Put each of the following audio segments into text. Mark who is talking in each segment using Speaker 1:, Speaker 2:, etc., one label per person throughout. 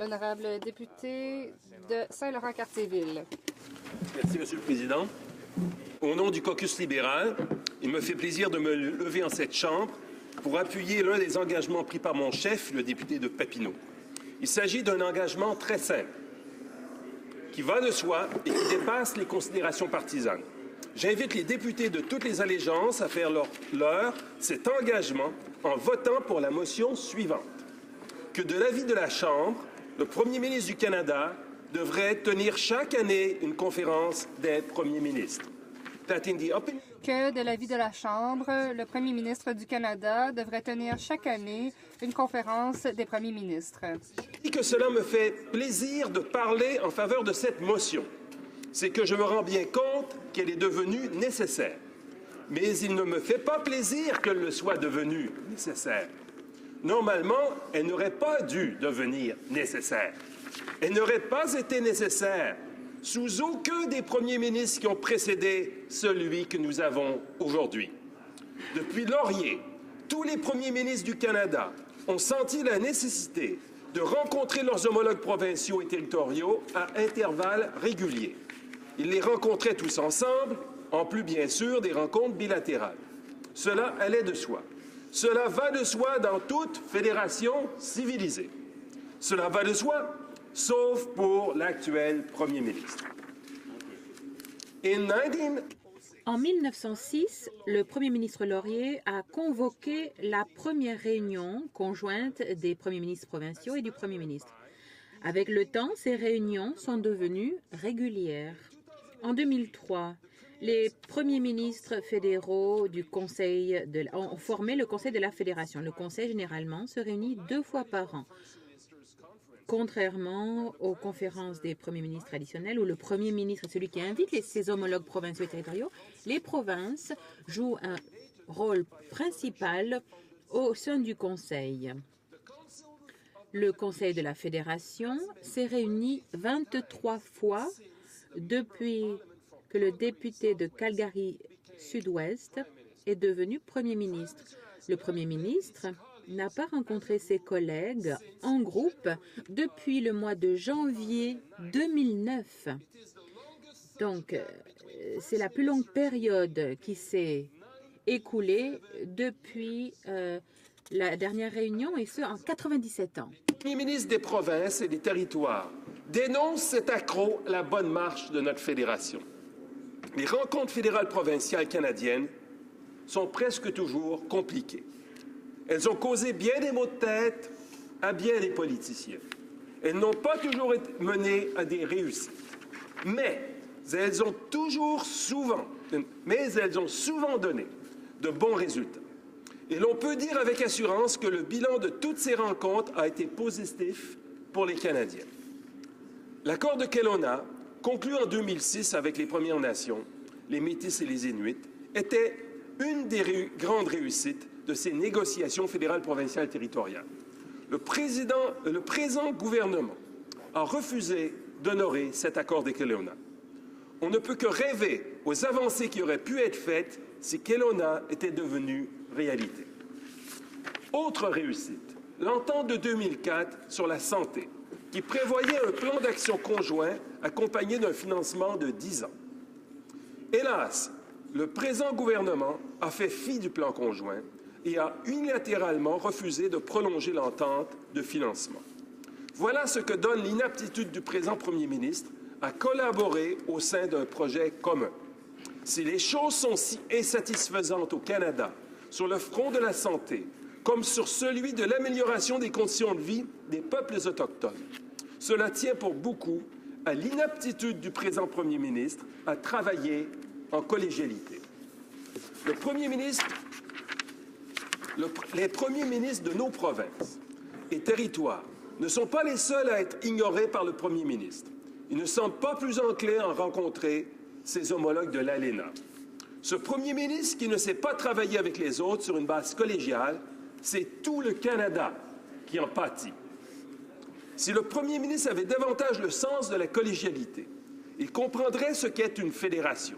Speaker 1: L'honorable député de Saint-Laurent-Cartierville.
Speaker 2: Merci, Monsieur le Président. Au nom du caucus libéral, il me fait plaisir de me lever en cette Chambre pour appuyer l'un des engagements pris par mon chef, le député de Papineau. Il s'agit d'un engagement très simple, qui va de soi et qui dépasse les considérations partisanes. J'invite les députés de toutes les allégeances à faire cet engagement en votant pour la motion suivante. Que de l'avis de la Chambre, le Premier ministre du Canada devrait tenir chaque année une conférence des premiers ministres.
Speaker 1: Que de l'avis de la Chambre, le Premier ministre du Canada devrait tenir chaque année une conférence des premiers ministres.
Speaker 2: Et que cela me fait plaisir de parler en faveur de cette motion. C'est que je me rends bien compte qu'elle est devenue nécessaire. Mais il ne me fait pas plaisir qu'elle le soit devenue nécessaire. Normalement, elle n'aurait pas dû devenir nécessaire. Elle n'aurait pas été nécessaire sous aucun des premiers ministres qui ont précédé celui que nous avons aujourd'hui. Depuis Laurier, tous les premiers ministres du Canada ont senti la nécessité de rencontrer leurs homologues provinciaux et territoriaux à intervalles réguliers. Ils les rencontraient tous ensemble, en plus bien sûr des rencontres bilatérales. Cela allait de soi. Cela va de soi dans toute fédération civilisée. Cela va de soi, sauf pour l'actuel Premier ministre.
Speaker 3: En 1906, le Premier ministre Laurier a convoqué la première réunion conjointe des premiers ministres provinciaux et du Premier ministre. Avec le temps, ces réunions sont devenues régulières. En 2003, les premiers ministres fédéraux du ont formé le Conseil de la Fédération. Le Conseil, généralement, se réunit 2 fois par an. Contrairement aux conférences des premiers ministres traditionnels, où le premier ministre est celui qui invite ses homologues provinciaux et territoriaux, les provinces jouent un rôle principal au sein du Conseil. Le Conseil de la Fédération s'est réuni 23 fois depuis que le député de Calgary Sud-Ouest est devenu Premier ministre. Le Premier ministre n'a pas rencontré ses collègues en groupe depuis le mois de janvier 2009. Donc, c'est la plus longue période qui s'est écoulée depuis la dernière réunion, et ce, en 97 ans.
Speaker 2: Le Premier ministre des provinces et des territoires dénonce cet accroc à la bonne marche de notre fédération. Les rencontres fédérales provinciales canadiennes sont presque toujours compliquées. Elles ont causé bien des maux de tête à bien des politiciens. Elles n'ont pas toujours été menées à des réussites. Mais elles ont souvent donné de bons résultats. Et l'on peut dire avec assurance que le bilan de toutes ces rencontres a été positif pour les Canadiens. L'accord de Kelowna, conclu en 2006 avec les Premières Nations, les Métis et les Inuits, était une des grandes réussites de ces négociations fédérales, provinciales, territoriales. Le présent gouvernement a refusé d'honorer cet accord de Kelowna. On ne peut que rêver aux avancées qui auraient pu être faites si Kelowna était devenue réalité. Autre réussite, l'entente de 2004 sur la santé, qui prévoyait un plan d'action conjoint accompagné d'un financement de 10 ans. Hélas, le présent gouvernement a fait fi du plan conjoint et a unilatéralement refusé de prolonger l'entente de financement. Voilà ce que donne l'inaptitude du présent Premier ministre à collaborer au sein d'un projet commun. Si les choses sont si insatisfaisantes au Canada sur le front de la santé, comme sur celui de l'amélioration des conditions de vie des peuples autochtones, cela tient pour beaucoup à l'inaptitude du présent Premier ministre à travailler en collégialité. Les premiers ministres de nos provinces et territoires ne sont pas les seuls à être ignorés par le Premier ministre. Ils ne semblent pas plus enclins à rencontrer ses homologues de l'ALENA. Ce Premier ministre qui ne sait pas travailler avec les autres sur une base collégiale, c'est tout le Canada qui en pâtit. Si le Premier ministre avait davantage le sens de la collégialité, il comprendrait ce qu'est une fédération.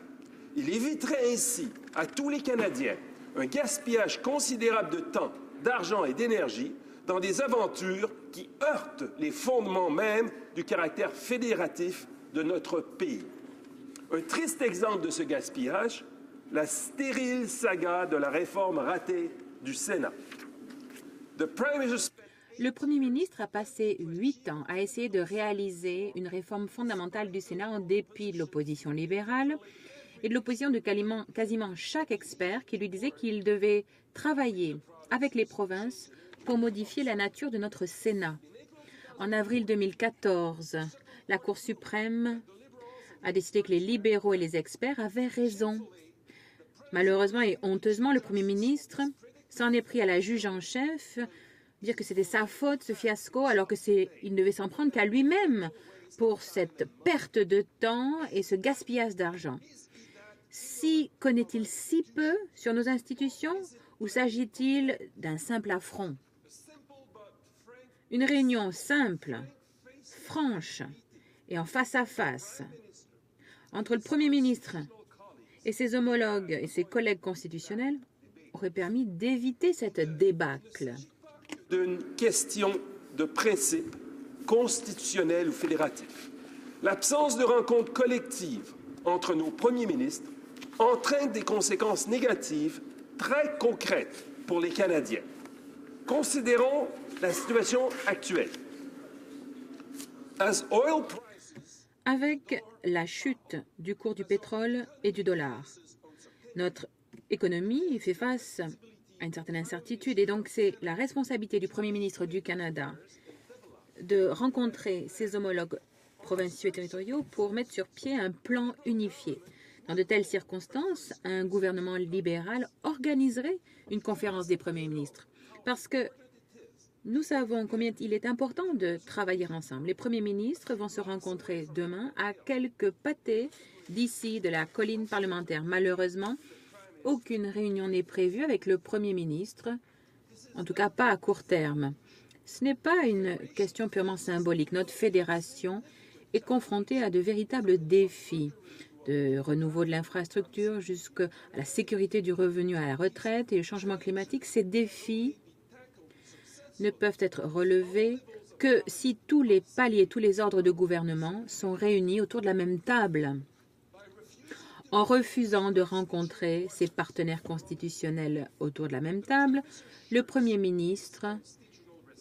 Speaker 2: Il éviterait ainsi à tous les Canadiens un gaspillage considérable de temps, d'argent et d'énergie dans des aventures qui heurtent les fondements même du caractère fédératif de notre pays. Un triste exemple de ce gaspillage, la stérile saga de la réforme ratée du Sénat.
Speaker 3: Le Premier ministre a passé 8 ans à essayer de réaliser une réforme fondamentale du Sénat en dépit de l'opposition libérale et de l'opposition de quasiment chaque expert qui lui disait qu'il devait travailler avec les provinces pour modifier la nature de notre Sénat. En avril 2014, la Cour suprême a décidé que les libéraux et les experts avaient raison. Malheureusement et honteusement, le Premier ministre s'en est pris à la juge en chef, dire que c'était sa faute, ce fiasco, alors qu'il ne devait s'en prendre qu'à lui-même pour cette perte de temps et ce gaspillage d'argent. Connaît-il si peu sur nos institutions ou s'agit-il d'un simple affront? Une réunion simple, franche et en face-à-face entre le Premier ministre et ses homologues et ses collègues constitutionnels aurait permis d'éviter cette débâcle.
Speaker 2: D'une question de principe constitutionnel ou fédératif. L'absence de rencontre collective entre nos premiers ministres entraîne des conséquences négatives très concrètes pour les Canadiens. Considérons la situation actuelle.
Speaker 3: Avec la chute du cours du pétrole et du dollar, notre économie fait face à une certaine incertitude et donc c'est la responsabilité du Premier ministre du Canada de rencontrer ses homologues provinciaux et territoriaux pour mettre sur pied un plan unifié. Dans de telles circonstances, un gouvernement libéral organiserait une conférence des premiers ministres parce que nous savons combien il est important de travailler ensemble. Les premiers ministres vont se rencontrer demain à quelques pâtés d'ici de la colline parlementaire. Malheureusement, aucune réunion n'est prévue avec le Premier ministre, en tout cas pas à court terme. Ce n'est pas une question purement symbolique. Notre fédération est confrontée à de véritables défis, de renouveau de l'infrastructure jusqu'à la sécurité du revenu à la retraite et le changement climatique. Ces défis ne peuvent être relevés que si tous les paliers, tous les ordres de gouvernement sont réunis autour de la même table. En refusant de rencontrer ses partenaires constitutionnels autour de la même table, le Premier ministre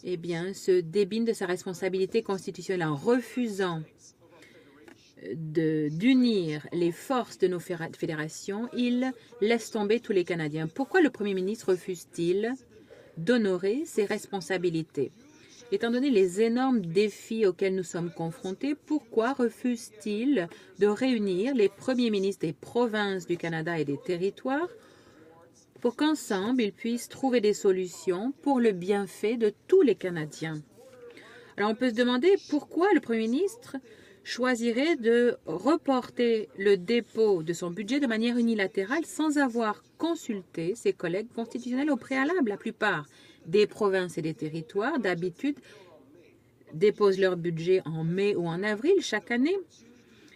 Speaker 3: se débine de sa responsabilité constitutionnelle. En refusant d'unir les forces de nos fédérations, il laisse tomber tous les Canadiens. Pourquoi le Premier ministre refuse-t-il d'honorer ses responsabilités? Étant donné les énormes défis auxquels nous sommes confrontés, pourquoi refuse-t-il de réunir les premiers ministres des provinces du Canada et des territoires pour qu'ensemble, ils puissent trouver des solutions pour le bienfait de tous les Canadiens? Alors, on peut se demander pourquoi le Premier ministre choisirait de reporter le dépôt de son budget de manière unilatérale sans avoir consulté ses collègues constitutionnels au préalable. La plupart des provinces et des territoires, d'habitude, déposent leur budget en mai ou en avril chaque année.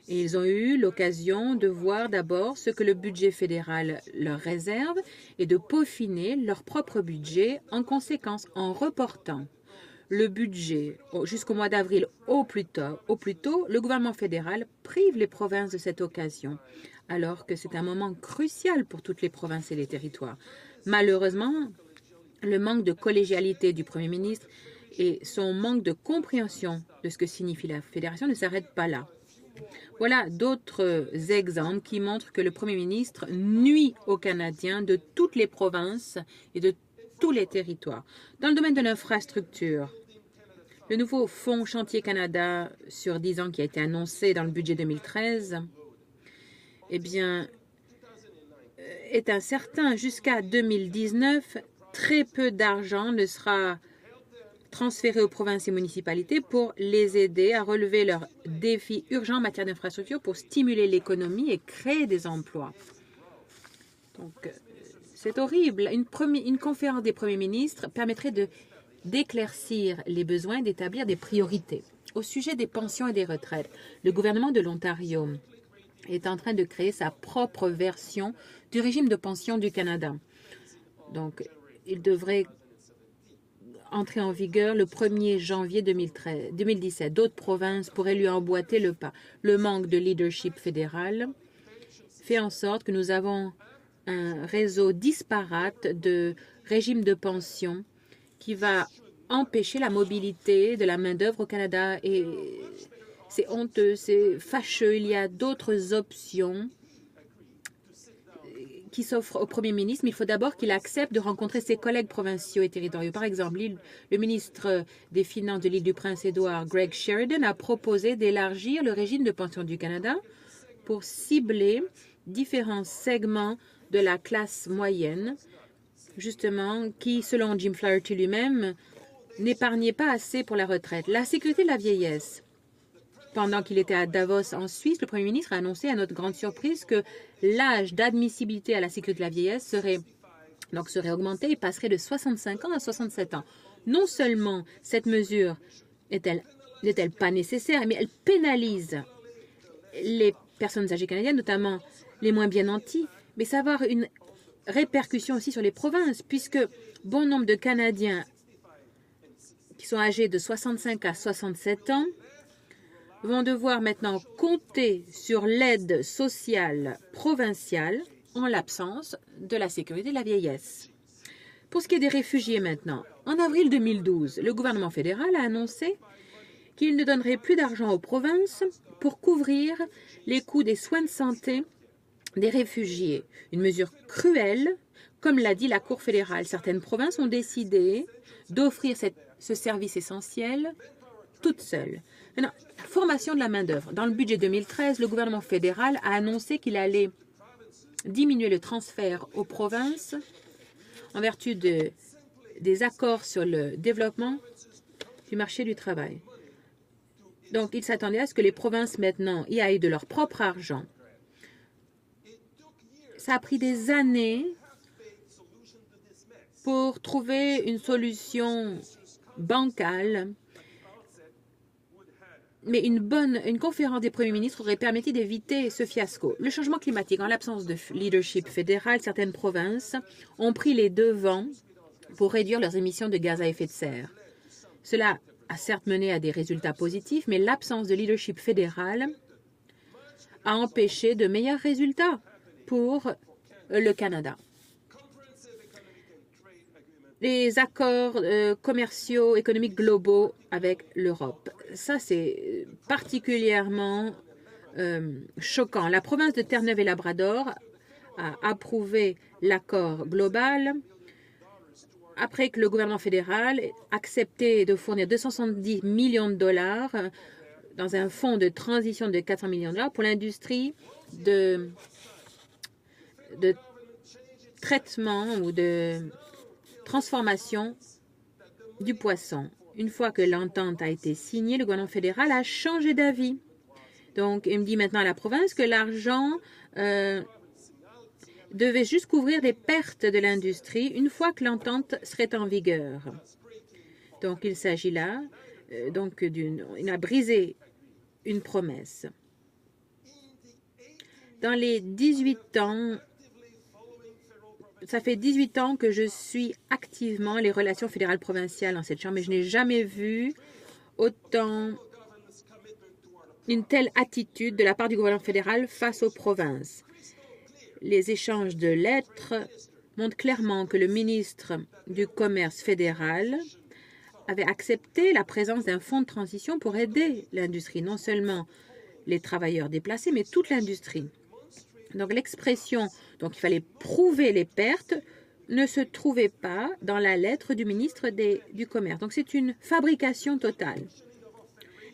Speaker 3: Et ils ont eu l'occasion de voir d'abord ce que le budget fédéral leur réserve et de peaufiner leur propre budget en conséquence, en reportant le budget jusqu'au mois d'avril au plus tôt, le gouvernement fédéral prive les provinces de cette occasion, alors que c'est un moment crucial pour toutes les provinces et les territoires. Malheureusement, le manque de collégialité du Premier ministre et son manque de compréhension de ce que signifie la fédération ne s'arrêtent pas là. Voilà d'autres exemples qui montrent que le Premier ministre nuit aux Canadiens de toutes les provinces et de tous les territoires. Dans le domaine de l'infrastructure, le nouveau Fonds Chantier Canada sur 10 ans qui a été annoncé dans le budget 2013 est incertain. Jusqu'à 2019, très peu d'argent ne sera transféré aux provinces et municipalités pour les aider à relever leurs défis urgents en matière d'infrastructure pour stimuler l'économie et créer des emplois. Donc, c'est horrible. Une conférence des premiers ministres permettrait d'éclaircir les besoins, d'établir des priorités. Au sujet des pensions et des retraites, le gouvernement de l'Ontario est en train de créer sa propre version du régime de pension du Canada. Donc, il devrait entrer en vigueur le 1er janvier 2017. D'autres provinces pourraient lui emboîter le pas. Le manque de leadership fédéral fait en sorte que nous avons un réseau disparate de régimes de pension qui va empêcher la mobilité de la main-d'œuvre au Canada. Et c'est honteux, c'est fâcheux. Il y a d'autres options qui s'offrent au premier ministre, mais il faut d'abord qu'il accepte de rencontrer ses collègues provinciaux et territoriaux. Par exemple, le ministre des Finances de l'île du Prince-Édouard, Greg Sheridan, a proposé d'élargir le régime de pension du Canada pour cibler différents segments de la classe moyenne, justement, qui, selon Jim Flaherty lui-même, n'épargnait pas assez pour la retraite. La sécurité de la vieillesse. Pendant qu'il était à Davos, en Suisse, le Premier ministre a annoncé, à notre grande surprise, que l'âge d'admissibilité à la sécurité de la vieillesse serait augmenté et passerait de 65 ans à 67 ans. Non seulement cette mesure n'est-elle pas nécessaire, mais elle pénalise les personnes âgées canadiennes, notamment les moins bien nantis, mais ça va avoir une répercussion aussi sur les provinces, puisque bon nombre de Canadiens qui sont âgés de 65 à 67 ans vont devoir maintenant compter sur l'aide sociale provinciale en l'absence de la sécurité de la vieillesse. Pour ce qui est des réfugiés maintenant, en avril 2012, le gouvernement fédéral a annoncé qu'il ne donnerait plus d'argent aux provinces pour couvrir les coûts des soins de santé des réfugiés. Une mesure cruelle, comme l'a dit la Cour fédérale. Certaines provinces ont décidé d'offrir ce service essentiel toutes seules. Maintenant, formation de la main-d'œuvre. Dans le budget 2013, le gouvernement fédéral a annoncé qu'il allait diminuer le transfert aux provinces en vertu des accords sur le développement du marché du travail. Donc, il s'attendait à ce que les provinces maintenant y aillent de leur propre argent. Ça a pris des années pour trouver une solution bancale. Mais une conférence des premiers ministres aurait permis d'éviter ce fiasco. Le changement climatique, en l'absence de leadership fédéral, certaines provinces ont pris les devants pour réduire leurs émissions de gaz à effet de serre. Cela a certes mené à des résultats positifs, mais l'absence de leadership fédéral a empêché de meilleurs résultats pour le Canada. Les accords commerciaux, économiques globaux avec l'Europe. Ça, c'est particulièrement choquant. La province de Terre-Neuve et Labrador a approuvé l'accord global après que le gouvernement fédéral ait accepté de fournir 270 millions de dollars dans un fonds de transition de 400 millions de dollars pour l'industrie de traitement ou de transformation du poisson. Une fois que l'entente a été signée, le gouvernement fédéral a changé d'avis. Donc, il me dit maintenant à la province que l'argent devait juste couvrir des pertes de l'industrie une fois que l'entente serait en vigueur. Donc, il s'agit là, il a brisé une promesse. Dans les 18 ans, ça fait 18 ans que je suis activement les relations fédérales provinciales dans cette Chambre, mais je n'ai jamais vu une telle attitude de la part du gouvernement fédéral face aux provinces. Les échanges de lettres montrent clairement que le ministre du Commerce fédéral avait accepté la présence d'un fonds de transition pour aider l'industrie, non seulement les travailleurs déplacés, mais toute l'industrie. Donc l'expression « donc il fallait prouver les pertes » ne se trouvait pas dans la lettre du ministre du Commerce. Donc c'est une fabrication totale.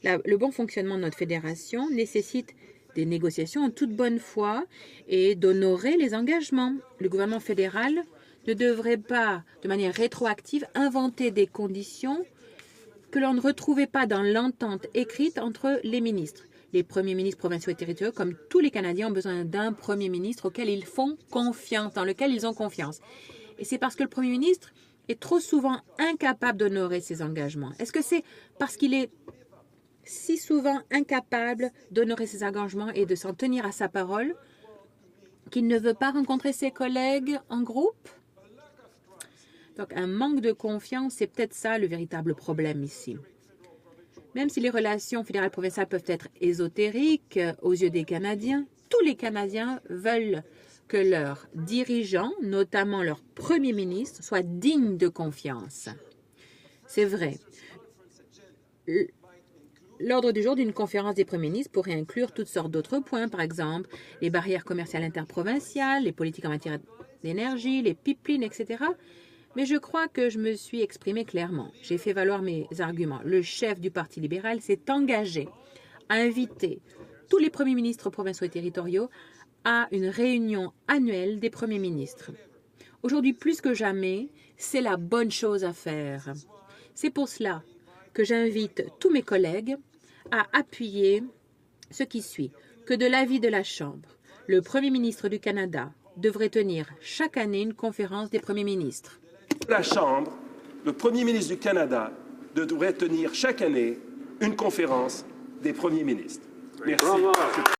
Speaker 3: Le bon fonctionnement de notre fédération nécessite des négociations en toute bonne foi et d'honorer les engagements. Le gouvernement fédéral ne devrait pas, de manière rétroactive, inventer des conditions que l'on ne retrouvait pas dans l'entente écrite entre les ministres. Les premiers ministres provinciaux et territoriaux, comme tous les Canadiens, ont besoin d'un premier ministre auquel ils font confiance, dans lequel ils ont confiance. Et c'est parce que le premier ministre est trop souvent incapable d'honorer ses engagements. Est-ce que c'est parce qu'il est si souvent incapable d'honorer ses engagements et de s'en tenir à sa parole qu'il ne veut pas rencontrer ses collègues en groupe? Donc, un manque de confiance, c'est peut-être ça le véritable problème ici. Même si les relations fédérales provinciales peuvent être ésotériques aux yeux des Canadiens, tous les Canadiens veulent que leurs dirigeants, notamment leur premier ministre, soient dignes de confiance. C'est vrai. L'ordre du jour d'une conférence des premiers ministres pourrait inclure toutes sortes d'autres points, par exemple les barrières commerciales interprovinciales, les politiques en matière d'énergie, les pipelines, etc. Mais je crois que je me suis exprimée clairement. J'ai fait valoir mes arguments. Le chef du Parti libéral s'est engagé à inviter tous les premiers ministres provinciaux et territoriaux à une réunion annuelle des premiers ministres. Aujourd'hui, plus que jamais, c'est la bonne chose à faire. C'est pour cela que j'invite tous mes collègues à appuyer ce qui suit, que de l'avis de la Chambre, le Premier ministre du Canada devrait tenir chaque année une conférence des premiers ministres.
Speaker 2: La Chambre, le Premier ministre du Canada devrait tenir chaque année une conférence des premiers ministres. Merci.